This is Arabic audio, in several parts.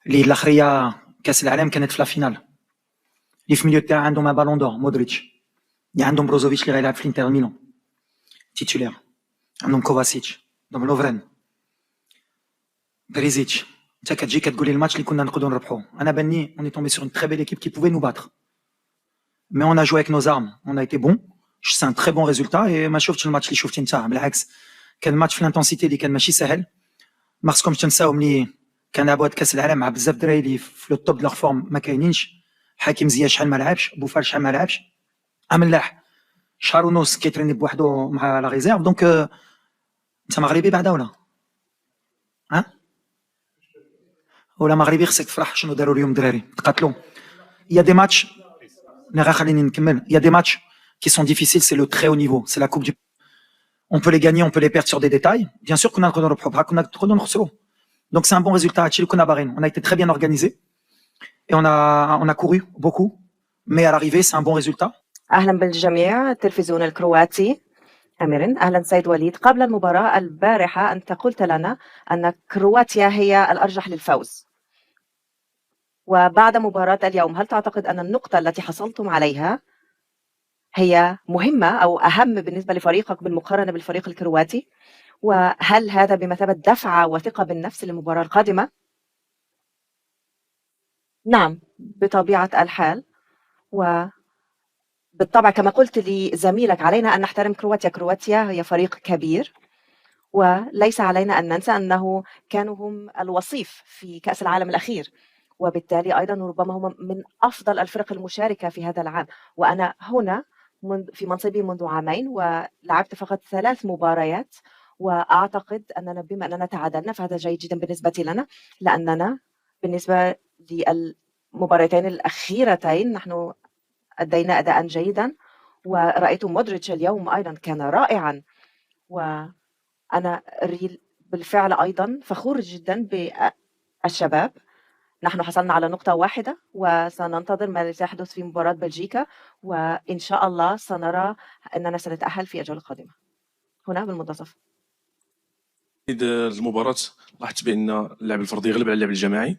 اللي الاخريه كاس العالم كانت في لا فينال، اللي في ميليو تاع عندهم بالون دور مودريتش، اللي عندهم بروزوفيتش اللي غيلعب في الانتر ميلان تيتولير، عندهم كوفاسيتش، عندهم لوفرين، بريزيتش. انت كتجي كتقول لي الماتش اللي كنا نقدروا نربحوه، انا باني اوني تومبي سور اون تري بيل ايكيب كي بوفي نو باتر، مي اون ا جوي avec nos armes, on a été bon, c'est un très bon résultat. et ما شفتش الماتش اللي شفتي انت، بالعكس كان الماتش في الانتنسيتي اللي كان ماشي سهل. ما خصكمش تنساو ملي كان لعبوا هاد كاس العالم مع بزاف دراري اللي في لو توب دو لور فورم ما كاينينش. حكيم زياش شحال ما لعبش، بوفال شحال ما لعبش، املاح شهر ونص كيتريني بوحدو مع لا ريزيرف. دونك انت مغربي بعدا ولا ها ولا مغربي خصك تفرح شنو داروا اليوم الدراري تقاتلوا. يا دي ماتش غير خليني نكمل. يا دي ماتش qui sont difficiles, c'est le très haut niveau, c'est la coupe du on peut les gagner, on peut les perdre sur des détails. Bien sûr كنا نقدروا نربحوا بحال كنا نقدروا نخسروا. Donc c'est un bon résultat. هادشي اللي كنا باغيين. On a été très bien organisé et on a couru beaucoup, mais à l'arrivée c'est un bon résultat. أهلا بالجميع. التلفزيون الكرواتي. أميرن. أهلا سيد وليد. قبل المباراة البارحة أنت قلت لنا أن كرواتيا هي الأرجح للفوز، وبعد مباراة اليوم هل تعتقد أن النقطة التي حصلتم عليها هي مهمة أو أهم بالنسبة لفريقك بالمقارنة بالفريق الكرواتي؟ وهل هذا بمثابة دفعة وثقة بالنفس للمباراة القادمة؟ نعم بطبيعة الحال، وبالطبع كما قلت لزميلك علينا أن نحترم كرواتيا. كرواتيا هي فريق كبير، وليس علينا أن ننسى أنه كانوا هم الوصيف في كأس العالم الأخير، وبالتالي أيضا ربما هم من أفضل الفرق المشاركة في هذا العام. وأنا هنا في منصبي منذ عامين ولعبت فقط 3 مباريات، وأعتقد أننا بما أننا تعادلنا فهذا جيد جدا بالنسبة لنا، لأننا بالنسبة للمباراتين الأخيرتين نحن أدينا أداء جيدا، ورأيت مودريتش اليوم أيضا كان رائعا، وأنا بالفعل أيضا فخور جدا بالشباب. نحن حصلنا على نقطة واحدة وسننتظر ما سيحدث في مباراة بلجيكا، وإن شاء الله سنرى أننا سنتأهل في الجولة القادمة هنا بالمنتصف. المباراة لاحظت بأن اللعب الفردي يغلب على اللعب الجماعي،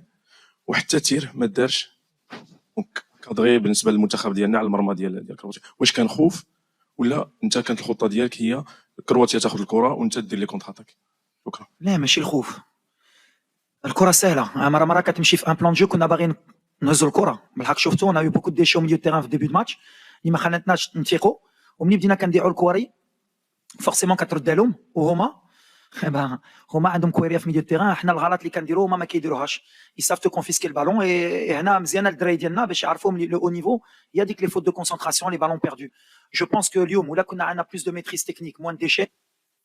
وحتى تير ما دارش كادغي بالنسبة للمنتخب ديالنا على المرمى ديال كرواتيا. واش كان خوف ولا انت كانت الخطة ديالك هي كرواتيا تاخذ الكرة وانت دير لي كونتر اتاك؟ شكرا. لا ماشي الخوف، الكره سهله. مره كتمشي في ان بلان جو كنا باغيين نهزوا الكره بالحق. شفتوا انا بوكو دي شو ميليو تيران في ديبي دو ماتش اللي ما خلاتناش نثيقوا، وملي بدينا كنديعوا الكواري فورسيمون كترد لهم، وهما هما عندهم كويريا في ميليو تيران. حنا الغلط اللي كنديروا هما ما كيديروهاش، يصافتو كونفيسكي البالون. اي هنا مزيانه الدراري ديالنا باش يعرفوا ملي لو او نيفو يا ديك لي فوت دو كونسونطراسيون لي بالون بيردو. جو بونس كو اليوم ولا كنا عندنا بلوس دو ميتريس تكنيك موان ديشي.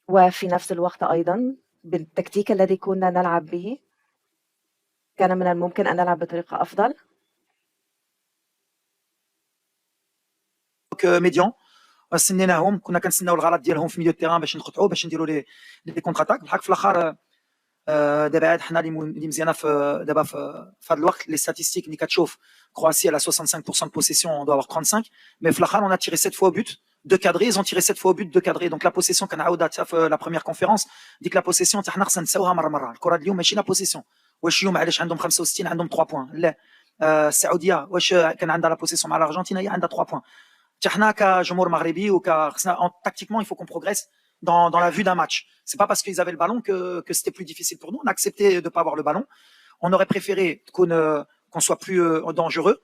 وفي نفس الوقت أيضا بالتكتيك الذي كنا نلعب به كان من الممكن أن نلعب بطريقة أفضل. ميديان استنيناهم، كنا كنستناو الغلط ديالهم في ميليو تيران باش نقطعوا باش نديروا لي كونتر اتاك. بالحق في الاخر دابا عاد حنا اللي مزيانه في دابا في هذا الوقت لي ستاتيستيك اللي كتشوف كرواتيا على 65% de possession, on doit avoir 35, mais في الاخر on a tiré 7 fois au but de cadrer, ils ont tiré 7 fois au but de cadrer. donc la possession كنعاودها حتى في la première conférence. ديك la possession حتى حنا خصنا نساوها مره. الكره اليوم ماشي la possession. واش اليوم علاش عندهم 65 عندهم 3 بوان؟ لا. السعوديه واش كان عندها la possession مع الارجنتين هي عندها 3 بوان. حتى حنا كجمهور مغربي وكخصنا tactiquement il faut qu'on progresse dans la vue d'un match. C'est pas parce qu'ils avaient le ballon que c'était plus difficile pour nous. On a accepté de pas avoir le ballon. On aurait préféré qu'on soit plus dangereux.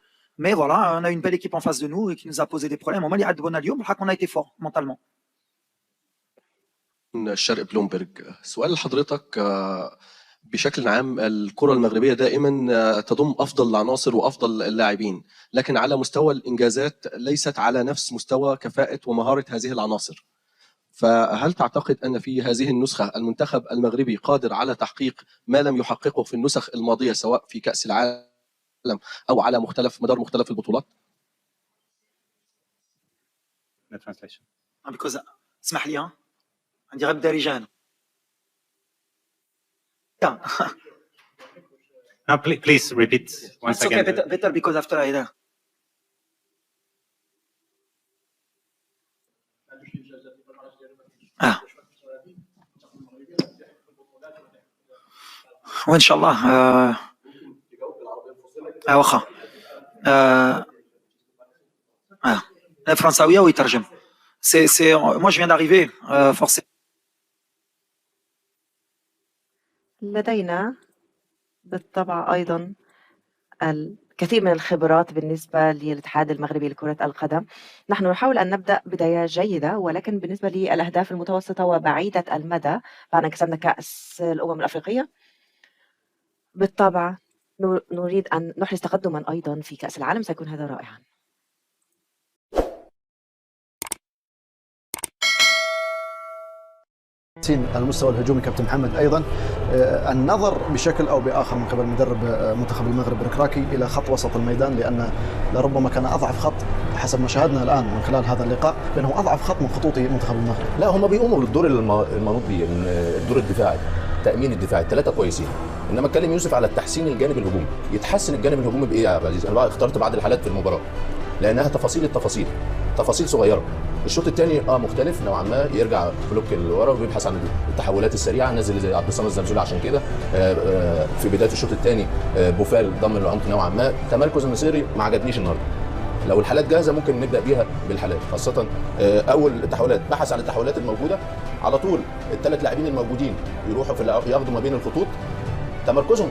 Mais voilà, on a une belle équipe en face de nous et qui nous a posé des problèmes. On a été fort mentalement. الشرق بلومبرج. سؤال لحضرتك، بشكل عام الكرة المغربية دائما تضم أفضل العناصر وأفضل اللاعبين، لكن على مستوى الإنجازات ليست على نفس مستوى كفاءة ومهارة هذه العناصر. فهل تعتقد أن في هذه النسخة المنتخب المغربي قادر على تحقيق ما لم يحققه في النسخ الماضية سواء في كأس العالم أو على مدار مختلف البطولات؟ اسمح لي عندي غير الدارجة هنا. No, please repeat once It's again. okay, better because after I there. وإن شاء الله واخا فرنساويه ويترجم. سي moi je viens d'arriver forcément. لدينا بالطبع أيضا الكثير من الخبرات بالنسبة للاتحاد المغربي لكرة القدم. نحن نحاول أن نبدأ بداية جيدة، ولكن بالنسبة للأهداف المتوسطة وبعيدة المدى بعد أن كسبنا كأس الأمم الأفريقية بالطبع نريد أن نحرز تقدما أيضا في كأس العالم، سيكون هذا رائعا. المستوى الهجومي كابتن محمد أيضا النظر بشكل أو بآخر من قبل مدرب منتخب المغرب ركراكي إلى خط وسط الميدان، لأن لربما كان أضعف خط حسب ما شاهدنا الآن من خلال هذا اللقاء، بأنه أضعف خط من خطوط منتخب المغرب. لا، هم بيقوموا بالدور المنوط به، الدور الدفاعي، التأمين الدفاعي، الثلاثة كويسين. إنما اتكلم يوسف على التحسين الجانب الهجومي. يتحسن الجانب الهجومي بإيه يا عبد العزيز؟ أنا بقى اخترت بعض الحالات في المباراة لأنها تفاصيل صغيرة. الشوط الثاني مختلف نوعا ما، يرجع بلوك لورا وبيبحث عن التحولات السريعه، نزل زي عبد الصمد الزلزولي. عشان كده في بدايه الشوط الثاني بوفال ضم العمق نوعا ما. تمركز النصيري ما عجبنيش النهارده. لو الحالات جاهزه ممكن نبدا بيها بالحالات، خاصه اول التحولات بحث عن التحولات الموجوده على طول. الثلاث لاعبين الموجودين يروحوا ياخدوا ما بين الخطوط، تمركزهم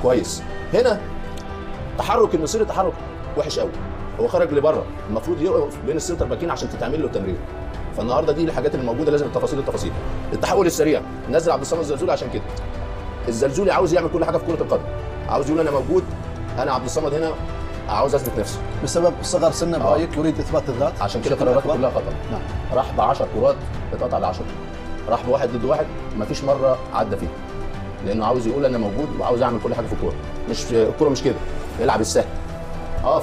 كويس. هنا تحرك النصيري تحرك وحش قوي، هو خرج لبره، المفروض يقف بين السنتر باكين عشان تتعمل له التمرير. فالنهارده دي الحاجات اللي موجوده، لازم التفاصيل. التحول السريع نزل عبد الصمد الزلزولي، عشان كده الزلزولي عاوز يعمل كل حاجه في كره القدم، عاوز يقول انا موجود، انا عبد الصمد هنا، عاوز اثبت نفسي. بسبب صغر سنه برايك يريد اثبات الذات، عشان كده قراراته كلها خطا. نعم. راح ب 10 كرات اتقطع ل 10، راح بواحد ضد واحد مفيش مره عدى فيه، لانه عاوز يقول انا موجود وعاوز اعمل كل حاجه في الكوره. الكوره مش كده، يلعب السهل.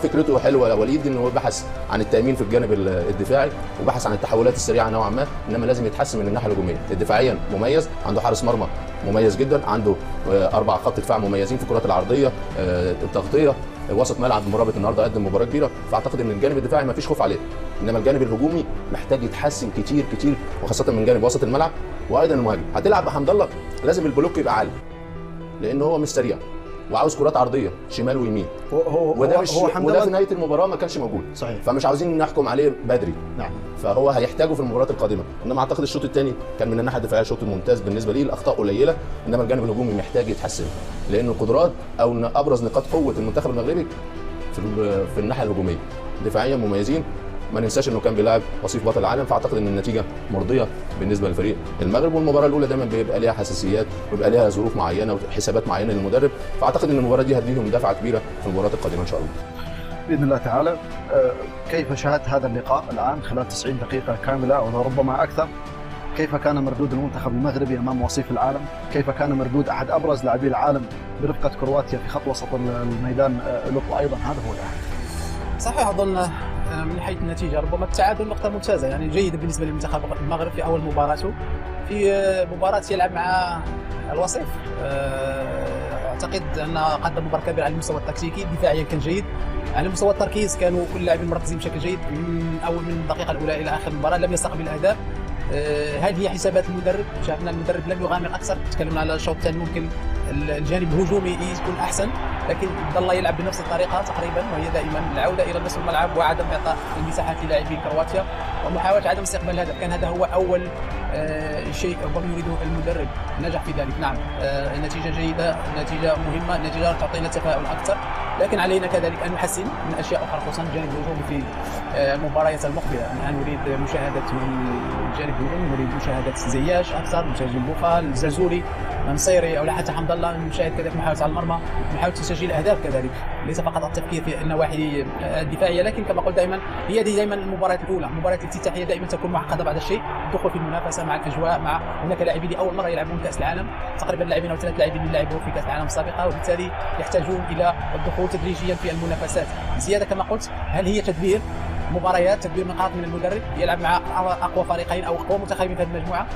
فكرته حلوه يا وليد، انه بحث عن التامين في الجانب الدفاعي وبحث عن التحولات السريعه نوعا ما، انما لازم يتحسن من الناحيه الهجوميه. دفاعيا مميز، عنده حارس مرمى مميز جدا، عنده 4 خط دفاع مميزين في الكرات العرضيه، التغطيه، وسط ملعب مرابط النهارده قدم مباراه كبيره. فاعتقد ان الجانب الدفاعي ما فيش خوف عليه، انما الجانب الهجومي محتاج يتحسن كتير وخاصه من جانب وسط الملعب وايضا المهاجم. هتلعب بحمد الله لازم البلوك يبقى عالي، لان هو مش سريع وعاوز كرات عرضيه شمال ويمين، وده في نهايه المباراه ما كانش موجود. صحيح. فمش عاوزين نحكم عليه بدري. نعم. فهو هيحتاجه في المباريات القادمه. انما اعتقد الشوط الثاني كان من الناحيه الدفاعيه شوط ممتاز بالنسبه لي، الاخطاء قليله، انما الجانب الهجومي محتاج يتحسن، لان القدرات او ابرز نقاط قوه المنتخب المغربي في الناحيه الهجوميه. دفاعيا مميزين، ما ننساش انه كان بيلاعب وصيف بطل العالم، فاعتقد ان النتيجه مرضيه بالنسبه للفريق المغرب. والمباراه الاولى دايما بيبقى ليها حساسيات وبيبقى ليها ظروف معينه وحسابات معينه للمدرب، فاعتقد ان المباراه دي هتديهم دفعه كبيره في المباريات القادمه ان شاء الله باذن الله تعالى. كيف شاهدت هذا اللقاء الان خلال 90 دقيقه كامله او ربما اكثر؟ كيف كان مردود المنتخب المغربي امام وصيف العالم؟ كيف كان مردود احد ابرز لاعبي العالم برفقه كرواتيا في خط وسط الميدان لوطو ايضا؟ هذا هو الأهم. صحيح، اظن من حيث النتيجه ربما التعادل نقطه ممتازه، يعني جيده بالنسبه لمنتخب المغرب في اول مباراته، في مباراه يلعب مع الوصيف. اعتقد ان قدم مباراه كبيره على المستوى التكتيكي، دفاعيا كان جيد، على مستوى التركيز كانوا كل اللاعبين مركزين بشكل جيد من الدقيقه الاولى الى اخر المباراه، لم يستقبل اهداف. هذه هي حسابات المدرب، شاهدنا المدرب لم يغامر اكثر. تكلمنا على الشوط الثاني، ممكن الجانب الهجومي يكون احسن، لكن ظل يلعب بنفس الطريقه تقريبا، وهي دائما العوده الى نصف الملعب وعدم اعطاء المساحات للاعبين كرواتيا ومحاوله عدم استقبال الهدف. كان هذا هو اول شيء ربما يريده المدرب، نجح في ذلك. نعم، نتيجه جيده، نتيجه مهمه، نتيجه تعطينا تفاؤل اكثر، لكن علينا كذلك ان نحسن من اشياء اخرى، خصوصا الجانب الهجومي في المباريات المقبله. الان نريد مشاهده الجانب الهجومي، نريد مشاهده زياش اكثر، مشاهده بوفال، الزلزولي، النصيري، او حتى حمد الله. نشاهد كذلك محاوله على المرمى، محاوله تسجيل اهداف كذلك، ليس فقط التفكير في النواحي الدفاعيه، لكن كما قلت هي دي دائما المباريات الاولى، المباريات الافتتاحيه دائما تكون معقده بعض الشيء، الدخول في المنافسه مع الاجواء، مع هناك لاعبين لاول مره يلعبون كاس العالم، تقريبا لاعبين او 3 لاعبين اللي لعبوا في كاس العالم السابقه، وبالتالي يحتاجون الى الدخول تدريجيا في المنافسات. زياده كما قلت، هل هي تدبير مباريات، تدبير نقاط من المدرب، يلعب مع اقوى فريقين او اقوى منتخبين في المجموعه،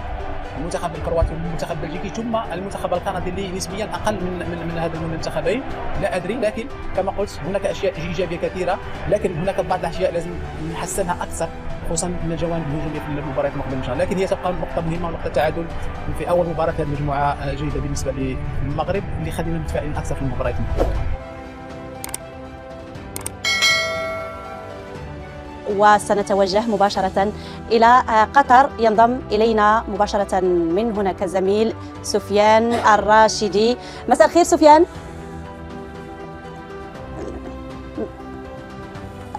المنتخب الكرواتي والمنتخب البلجيكي، ثم المنتخب الكندي اللي نسبيا اقل من هذين المنتخبين، لا ادري. لكن كما قلت هناك اشياء ايجابيه كثيره، لكن هناك بعض الاشياء لازم نحسنها اكثر، خصوصا من الجوانب الهجوميه في المباريات المقبله ان شاء الله. لكن هي تبقى نقطه مهمه ونقطه تعادل في اول مباراه. المجموعه جيده بالنسبه للمغرب، اللي خلينا متفائلين اكثر في المباريات المقبله. وسنتوجه مباشرة إلى قطر. ينضم إلينا مباشرة من هناك زميل سفيان الراشدي. مساء الخير سفيان.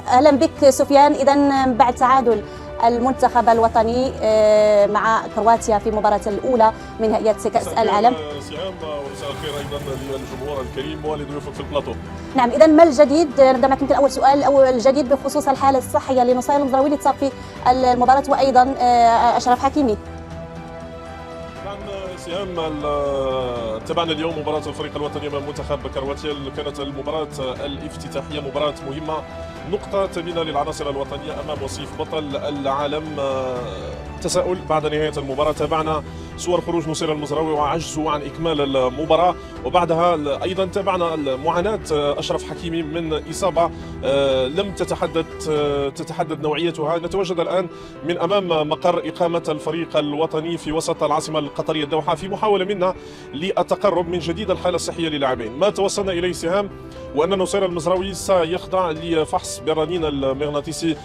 أهلا بك سفيان. إذن بعد تعادل المنتخب الوطني مع كرواتيا في مباراة الأولى من نهائيات كأس العالم. سهام، ومساء الخير أيضا للجمهور الكريم ولضيوفك في البلاطو. نعم، إذا ما الجديد؟ نبدأ معك يمكن أول سؤال، أو الجديد بخصوص الحالة الصحية لنصير المزراوي اللي اتصاب في المباراة، وأيضا أشرف حكيمي. سهام، تابعنا اليوم مباراة الفريق الوطني امام منتخب كرواتيا. كانت المباراة الافتتاحية مباراة مهمة، نقطة ثمينة للعناصر الوطنية امام وصيف بطل العالم. تساؤل بعد نهاية المباراة، تابعنا صور خروج نصير المزراوي وعجزه عن إكمال المباراة، وبعدها أيضا تابعنا معاناة أشرف حكيمي من إصابة لم تتحدد نوعيتها. نتواجد الآن من أمام مقر إقامة الفريق الوطني في وسط العاصمة القطرية الدوحة في محاولة منا للتقرب من جديد الحالة الصحية للاعبين. ما توصلنا إليه سهام وأن نصير المزراوي سيخضع لفحص بالرنين المغناطيسي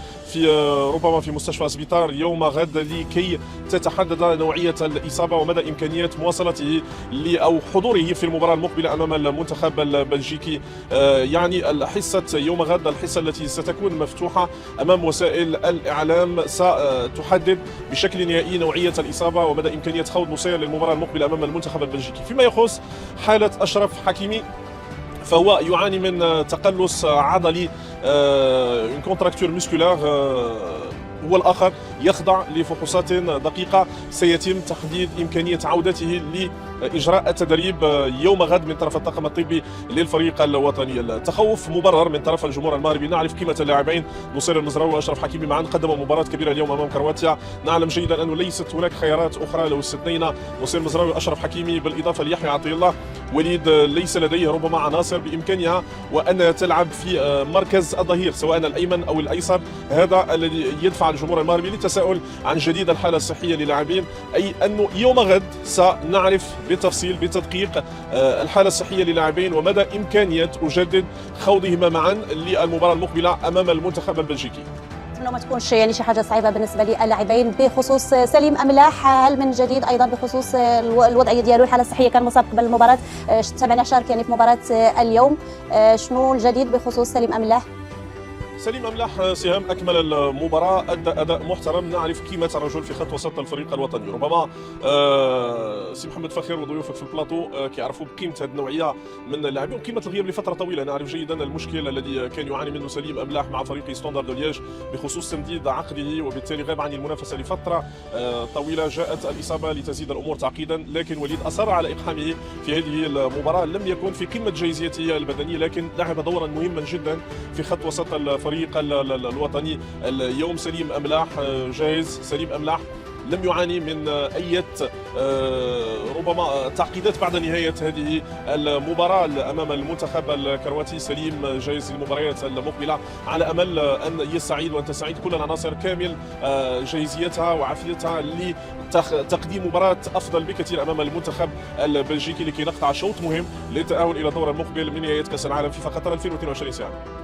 ربما في مستشفى سبيطار يوم غد لكي تتحدد نوعية الإصابة ومدى إمكانية مواصلته أو حضوره في المباراة المقبلة أمام المنتخب البلجيكي. يعني الحصة يوم غد، الحصة التي ستكون مفتوحة أمام وسائل الإعلام، ستحدد بشكل نهائي نوعية الإصابة ومدى إمكانية خوض نصير للمباراة المقبلة أمام المنتخب البلجيكي. فيما يخص حالة أشرف حكيمي، فهو يعاني من تقلص عضلي، كونتراكتور مسكولار. هو الآخر يخضع لفحوصات دقيقة، سيتم تحديد إمكانية عودته لإجراء التدريب يوم غد من طرف الطاقم الطبي للفريق الوطني. التخوف مبرر من طرف الجمهور المغربي. نعرف قيمة اللاعبين نصير المزراوي وأشرف حكيمي معا، قدموا مباراة كبيرة اليوم أمام كرواتيا. نعلم جيدا أنه ليست هناك خيارات أخرى. لو استثنينا نصير المزراوي وأشرف حكيمي بالإضافة ليحيى عطية الله، وليد ليس لديه ربما عناصر بإمكانها وأن تلعب في مركز الظهير سواء الأيمن أو الأيسر. هذا الذي يدفع الجمهور المغربي للتساؤل عن جديد الحالة الصحية للاعبين، أي أنه يوم غد سنعرف بالتفصيل بالتدقيق الحالة الصحية للاعبين ومدى إمكانية أجدد خوضهما معا للمباراة المقبلة أمام المنتخب البلجيكي. ما تكونش يعني شي حاجه صعيبه بالنسبه للاعبين. بخصوص سليم املاح، هل من جديد ايضا بخصوص الوضعيه ديالو، الحاله الصحيه؟ كان مصاب قبل المباراه، تابعنا شارك يعني في مباراه اليوم. شنو الجديد بخصوص سليم املاح؟ سليم أملاح سهام أكمل المباراة، أدى أداء محترم. نعرف قيمة الرجل في خط وسط الفريق الوطني. ربما سي محمد فخير وضيوفك في البلاطو كيعرفوا بقيمة هذه النوعية من اللاعبين وقيمة الغياب لفترة طويلة. نعرف جيدا المشكل الذي كان يعاني منه سليم أملاح مع فريق ستاندرد دو لييج بخصوص تمديد عقده، وبالتالي غاب عن المنافسة لفترة طويلة. جاءت الإصابة لتزيد الأمور تعقيدا، لكن وليد أصر على إقحامه في هذه المباراة. لم يكن في قمة جاهزيته البدنية، لكن لعب دورا مهما جدا في خط وسط الفريق الوطني. اليوم سليم أملاح جاهز. سليم أملاح لم يعاني من أي ربما تعقيدات بعد نهاية هذه المباراة أمام المنتخب الكرواتي. سليم جاهز للمباريات المقبلة على أمل أن يستعيد وأن تستعيد كل العناصر كامل جاهزيتها وعافيتها لتقديم مباراة أفضل بكثير أمام المنتخب البلجيكي لكي نقطع شوط مهم للتأهل إلى الدور المقبل من نهاية كأس العالم فيفا قطر 2022 ساعة.